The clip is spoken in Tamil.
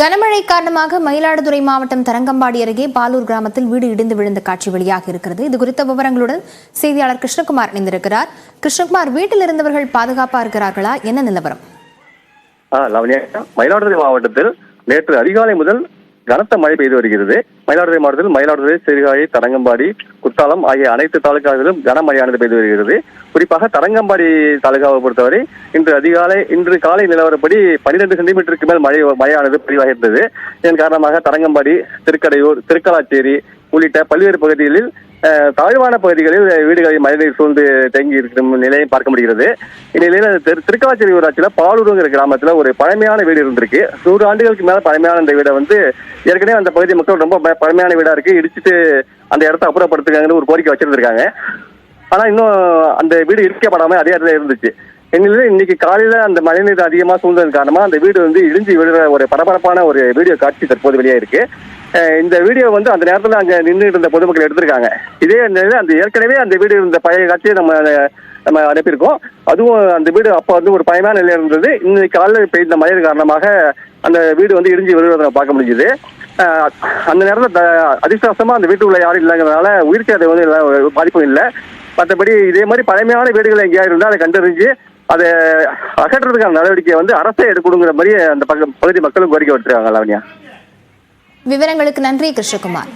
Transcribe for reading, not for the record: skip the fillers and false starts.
கனமழை காரணமாக மயிலாடுதுறை மாவட்டம் தரங்கம்பாடி அருகே பாலூர் கிராமத்தில் வீடு இடிந்து விழுந்த காட்சி வெளியாக இருக்கிறது. இது குறித்த விவரங்களுடன் செய்தியாளர் கிருஷ்ணகுமார் இணைந்திருக்கிறார். கிருஷ்ணகுமார், வீட்டில் இருந்தவர்கள் பாதுகாப்பா இருக்கிறார்களா? என்ன நிலவரம்? மயிலாடுதுறை மாவட்டத்தில் நேற்று அதிகாலை முதல் கனத்த மழை பெய்து வருகிறது. மயிலாடுதுறை மாவட்டத்தில் மயிலாடுதுறை, சீர்காழி, தரங்கம்பாடி, குத்தாலம் ஆகிய அனைத்து தாலுகாவிலும் கனமழையானது பெய்து வருகிறது. குறிப்பாக தரங்கம்பாடி தாலுகாவை பொறுத்தவரை இன்று காலை நிலவரப்படி 12 சென்டிமீட்டருக்கு மேல் மழையானது பதிவாக இருந்தது. இதன் காரணமாக தரங்கம்பாடி, திருக்கடையூர், திருக்கலாச்சேரி உள்ளிட்ட பல்வேறு பகுதிகளில் தாழ்வான பகுதிகளில் வீடுகளை மழைநீர் சூழ்ந்து தேங்கி இருக்கும் நிலையை பார்க்க முடிகிறது. இந்நிலையில் திருக்கலாச்சேரி ஊராட்சியில் பாலூருங்கிற கிராமத்தில் ஒரு பழமையான வீடு இருந்திருக்கு. 100 ஆண்டுகளுக்கு மேல பழமையான இந்த வீடை ஏற்கனவே அந்த பகுதி மக்கள் ரொம்ப பழமையான வீடா இருக்கு, இடிச்சுட்டு அந்த இடத்த அப்புறப்படுத்துக்காங்கன்னு ஒரு கோரிக்கை வச்சிருந்திருக்காங்க. ஆனா இன்னும் அந்த வீடு இடிக்கப்படாம அதே இடத்துல இருந்துச்சு. எங்களுக்கு இன்னைக்கு காலையில அந்த மழைநீர் அதிகமா சூழ்ந்ததன் காரணமா அந்த வீடு இடிஞ்சு விழுற ஒரு பரபரப்பான ஒரு வீடியோ காட்சி தற்போது வெளியே இருக்கு. இந்த வீடியோ அந்த நேரத்துல அங்க நின்று இருந்த பொதுமக்கள் எடுத்திருக்காங்க. இதே அந்த ஏற்கனவே அந்த வீடு இருந்த பழைய காட்சியை நம்ம அனுப்பியிருக்கோம். அதுவும் அந்த வீடு அப்போ ஒரு பயமான நிலையில இருந்தது. இன்னைக்கு காலையில் பெய்த மழை காரணமாக அந்த வீடு இடிஞ்சு விழுவதை பார்க்க முடிஞ்சுது. அந்த நேரத்தில் அதிர்ஷ்டவசமா அந்த வீட்டுக்குள்ள யாரும் இல்லைங்கிறதுனால உயிர் சேதம் பாதிப்பும் இல்லை. மற்றபடி இதே மாதிரி பழமையான வீடுகள் எங்கேயா இருந்தால் அதை கண்டறிஞ்சு அதை அகற்றுறதுக்கான நடவடிக்கை அரசே எடுக்கணுங்கிற மாதிரி அந்த பகுதி மக்களும் கோரிக்கை விட்டுருக்காங்க. லாவண்யா, விவரங்களுக்கு நன்றி கிருஷ்ணகுமார்.